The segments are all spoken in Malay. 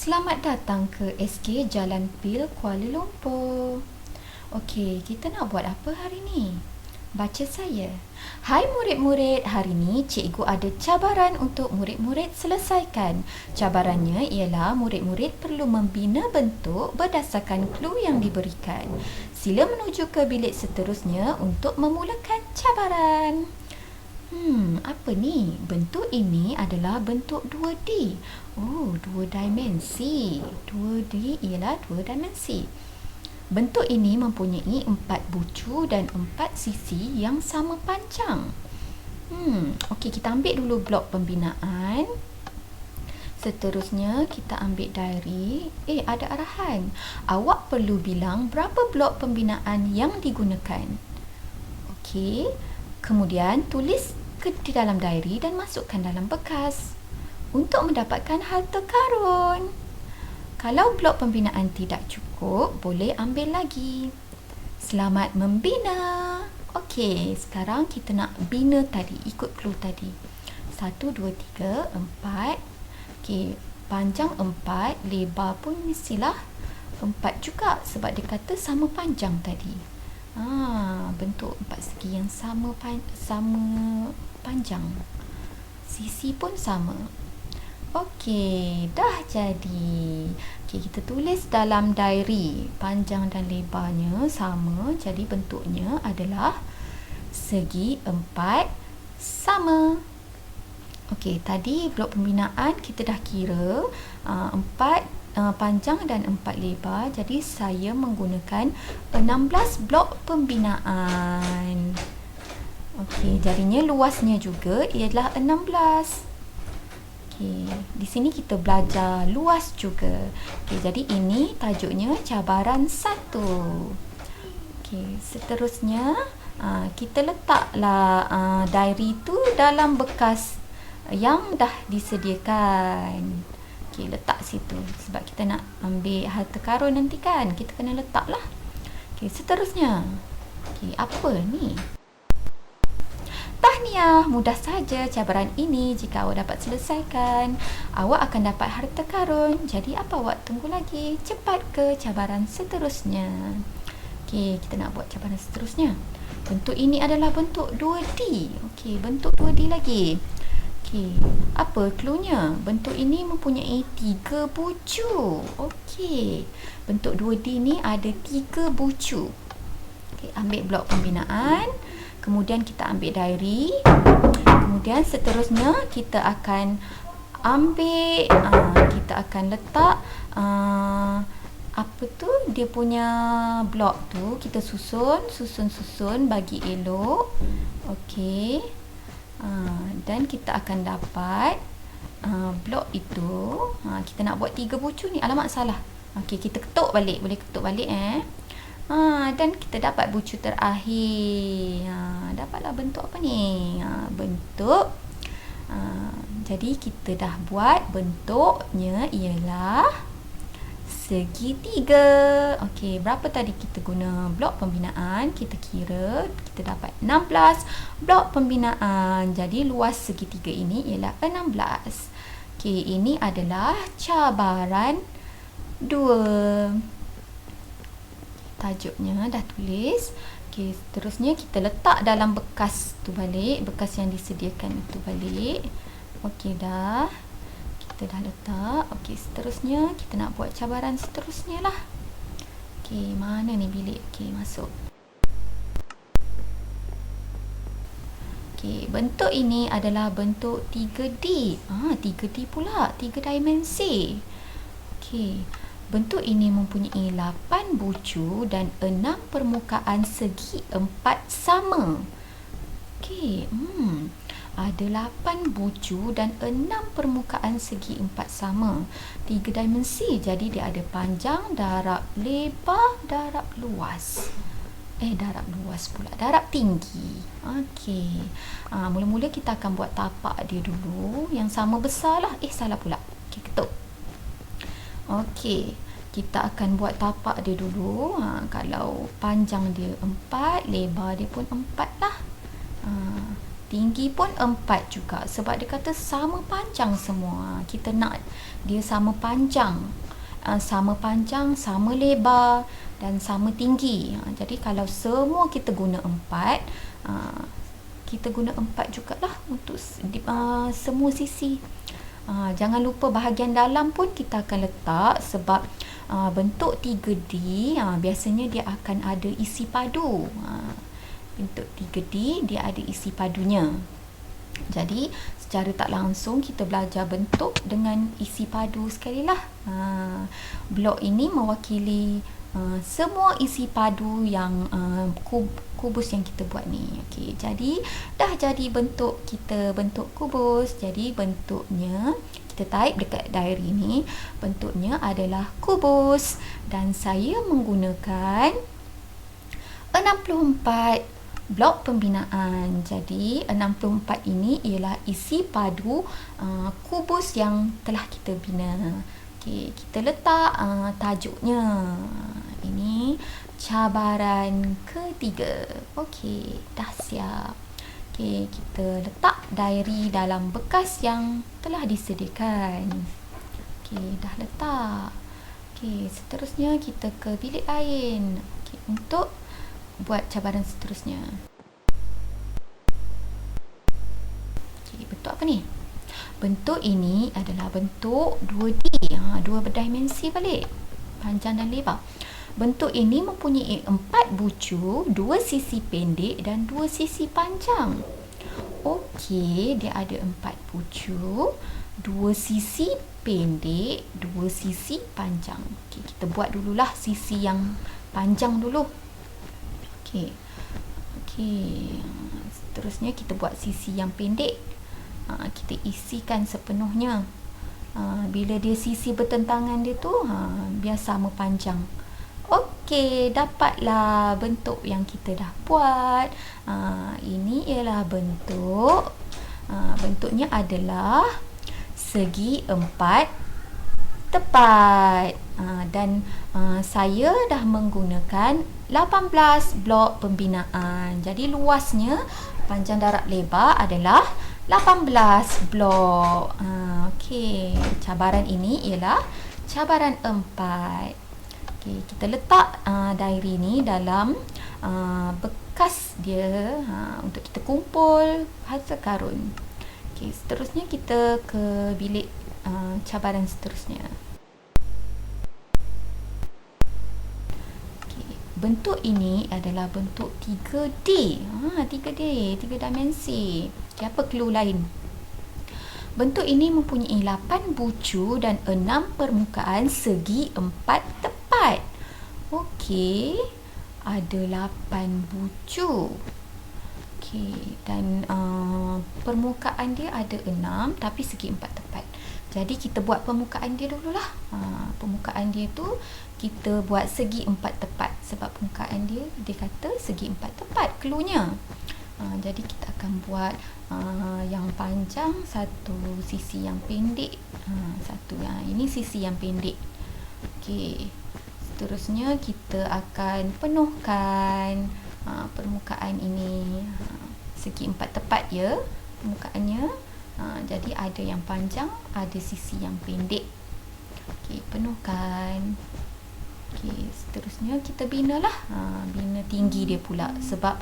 Selamat datang ke SK Jalan Pil, Kuala Lumpur. Okey, kita nak buat apa hari ni? Baca saya. Hai murid-murid, hari ni cikgu ada cabaran untuk murid-murid selesaikan. Cabarannya ialah murid-murid perlu membina bentuk berdasarkan clue yang diberikan. Sila menuju ke bilik seterusnya untuk memulakan cabaran. Apa ni? Bentuk ini adalah bentuk 2D. Oh, 2 dimensi. 2D ialah 2 dimensi. Bentuk ini mempunyai 4 bucu dan 4 sisi yang sama panjang. Okey, kita ambil dulu blok pembinaan. Seterusnya kita ambil diary. Ada arahan. Awak perlu bilang berapa blok pembinaan yang digunakan. Okey. Kemudian tulis di dalam diary dan masukkan dalam bekas untuk mendapatkan harta karun. Kalau blok pembinaan tidak cukup, boleh ambil lagi. Selamat membina. Okey, sekarang kita nak bina tadi, ikut clue tadi. 1, 2, 3, 4. Okey, panjang 4, lebar pun mestilah 4 juga sebab dia kata sama panjang tadi. Bentuk 4 segi yang sama panjang. Sisi pun sama. Okey, dah jadi. Okey, kita tulis dalam diary. Panjang dan lebarnya sama, jadi bentuknya adalah segi 4 sama. Okey, tadi blok pembinaan kita dah kira 4 panjang dan 4 lebar. Jadi saya menggunakan 16 blok pembinaan. Okey, jadinya luasnya juga ialah 16. Okey, di sini kita belajar luas juga. Okey, jadi ini tajuknya cabaran 1. Okey, seterusnya kita letaklah diary tu dalam bekas yang dah disediakan. Okey, letak situ sebab kita nak ambil harta karun nanti kan. Kita kena letaklah. Okey, seterusnya. Okey, apa ni? Tahniah, mudah saja cabaran ini. Jika awak dapat selesaikan, awak akan dapat harta karun. Jadi apa awak tunggu lagi? Cepat ke cabaran seterusnya. Okey, kita nak buat cabaran seterusnya. Bentuk ini adalah bentuk 2D. Okey, bentuk 2D lagi. Okey, apa cluenya? Bentuk ini mempunyai 3 bucu. Okey, bentuk 2D ni ada 3 bucu. Okey, ambil blok pembinaan. Kemudian kita ambil diary. Kemudian seterusnya kita akan ambil, kita akan letak apa tu? Dia punya blok tu kita susun bagi elok. Okey. Dan kita akan dapat blok itu. Kita nak buat 3 bucu ni. Alamak, salah. Okey, kita ketuk balik. Boleh ketuk balik dan kita dapat bucu terakhir. Dapatlah bentuk apa ni? Bentuk jadi kita dah buat bentuknya ialah segitiga. Okey, berapa tadi kita guna blok pembinaan? Kita kira kita dapat 16 blok pembinaan. Jadi luas segitiga ini ialah 16. Okey, ini adalah cabaran 2. Tajuknya dah tulis. Okey, seterusnya kita letak dalam bekas tu balik, bekas yang disediakan itu balik. Okey, dah. Kita dah letak. Okey, seterusnya kita nak buat cabaran seterusnya lah. Okey, mana ni bilik? Okey, masuk. Okey, bentuk ini adalah bentuk 3D. 3D pula, 3 dimensi. Okey, bentuk ini mempunyai 8 bucu dan 6 permukaan segi 4 sama. Okey, ada 8 bucu dan 6 permukaan segi 4 sama. 3 dimensi, jadi dia ada panjang, darab lebar, darab luas. Darab luas pula, darab tinggi. Okey, mula-mula kita akan buat tapak dia dulu yang sama besar lah. Salah pula. Okey, ketuk. Okey, kita akan buat tapak dia dulu. Kalau panjang dia 4, lebar dia pun 4 lah. tinggi pun 4 juga, sebab dia kata sama panjang semua. Kita nak dia sama panjang, sama lebar dan sama tinggi. Jadi kalau semua kita guna 4, kita guna 4 jugalah untuk semua sisi. Jangan lupa bahagian dalam pun kita akan letak, sebab bentuk 3D biasanya dia akan ada isi padu. Bentuk 3D dia ada isi padunya. Jadi secara tak langsung kita belajar bentuk dengan isi padu sekali lah. Blok ini mewakili semua isi padu yang kubus yang kita buat ni. Okey, jadi dah jadi bentuk kita, bentuk kubus. Jadi bentuknya kita type dekat diary ni, bentuknya adalah kubus, dan saya menggunakan 64 blok pembinaan. Jadi 64 ini ialah isi padu kubus yang telah kita bina. Okey, kita letak tajuknya. Ini cabaran ketiga. Okey, dah siap. Okey, kita letak diary dalam bekas yang telah disediakan. Okey, dah letak. Okey, seterusnya kita ke bilik lain. Okey, untuk buat cabaran seterusnya. Okey, bentuk apa ni? Bentuk ini adalah bentuk 2D, dua berdimensi balik, panjang dan lebar. Bentuk ini mempunyai 4 bucu, 2 sisi pendek dan 2 sisi panjang. Okey, dia ada 4 bucu, 2 sisi pendek, 2 sisi panjang. Okey, kita buat dululah sisi yang panjang dulu. Okey, seterusnya kita buat sisi yang pendek. Kita isikan sepenuhnya. Bila dia sisi bertentangan dia tu, biar sama panjang. Okey, dapatlah bentuk yang kita dah buat. Ini ialah bentuk. Bentuknya adalah segi 4 tepat. Dan saya dah menggunakan 18 blok pembinaan. Jadi luasnya, panjang darab lebar adalah 18 blok. Okey, cabaran ini ialah cabaran 4. Okey, kita letak diary ni dalam bekas dia untuk kita kumpul hasil karun. Okey, seterusnya kita ke bilik cabaran seterusnya. Bentuk ini adalah bentuk 3D. 3D, 3 dimensi. Okay, apa clue lain? Bentuk ini mempunyai 8 bucu dan 6 permukaan segi 4 tepat. Okey, ada 8 bucu. Okey, dan permukaan dia ada 6 tapi segi 4 tepat. Jadi kita buat permukaan dia dululah. Permukaan dia tu kita buat segi 4 tepat, sebab permukaan dia kata segi 4 tepat cluenya. Jadi kita akan buat yang panjang satu, sisi yang pendek satu. Ini sisi yang pendek. Okey, seterusnya kita akan penuhkan permukaan ini. Segi 4 tepat ya permukaannya. Jadi ada yang panjang, ada sisi yang pendek. Okey, penuhkan. Okey, seterusnya kita binalah. Bina tinggi dia pula, sebab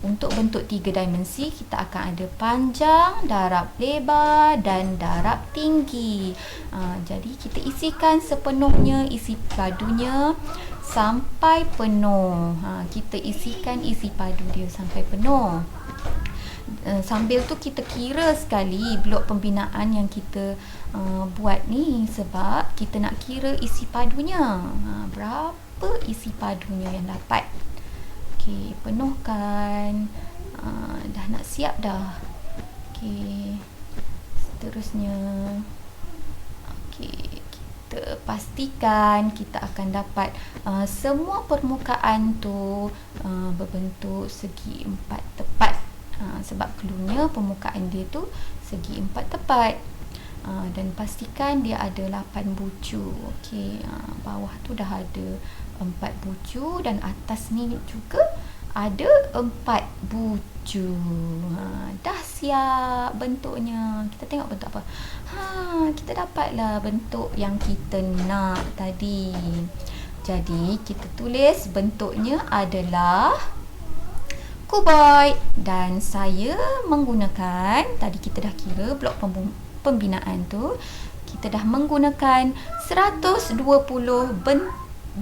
untuk bentuk 3 dimensi kita akan ada panjang, darab lebar dan darab tinggi. Jadi kita isikan sepenuhnya isi padunya sampai penuh. Kita isikan isi padu dia sampai penuh. Sambil tu kita kira sekali blok pembinaan yang kita buat ni, sebab kita nak kira isi padunya. Berapa isi padunya yang dapat. Okey, penuhkan. Dah nak siap dah. Okey, seterusnya. Okey, kita pastikan kita akan dapat semua permukaan tu berbentuk segi 4 tepat. Sebab cluenya permukaan dia tu segi 4 tepat. Dan pastikan dia ada 8 bucu. Okey, bawah tu dah ada 4 bucu dan atas ni juga ada 4 bucu. Dah siap bentuknya. Kita tengok bentuk apa. Kita dapatlah bentuk yang kita nak tadi. Jadi kita tulis bentuknya adalah kuboid, dan saya menggunakan, tadi kita dah kira blok pembinaan tu, kita dah menggunakan 120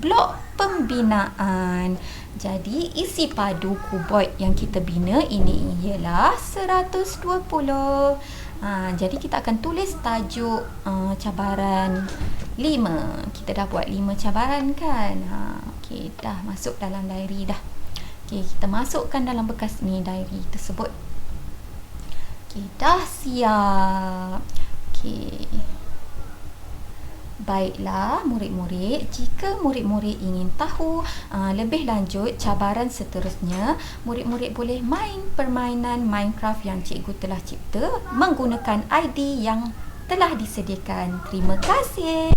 blok pembinaan. Jadi isi padu kuboid yang kita bina ini ialah 120. Jadi kita akan tulis tajuk cabaran 5. Kita dah buat 5 cabaran kan. Okey, dah masuk dalam diary dah. Okey, kita masukkan dalam bekas ni diary tersebut. Okey, dah siap. Okey. Baiklah murid-murid, jika murid-murid ingin tahu lebih lanjut cabaran seterusnya, murid-murid boleh main permainan Minecraft yang cikgu telah cipta menggunakan ID yang telah disediakan. Terima kasih.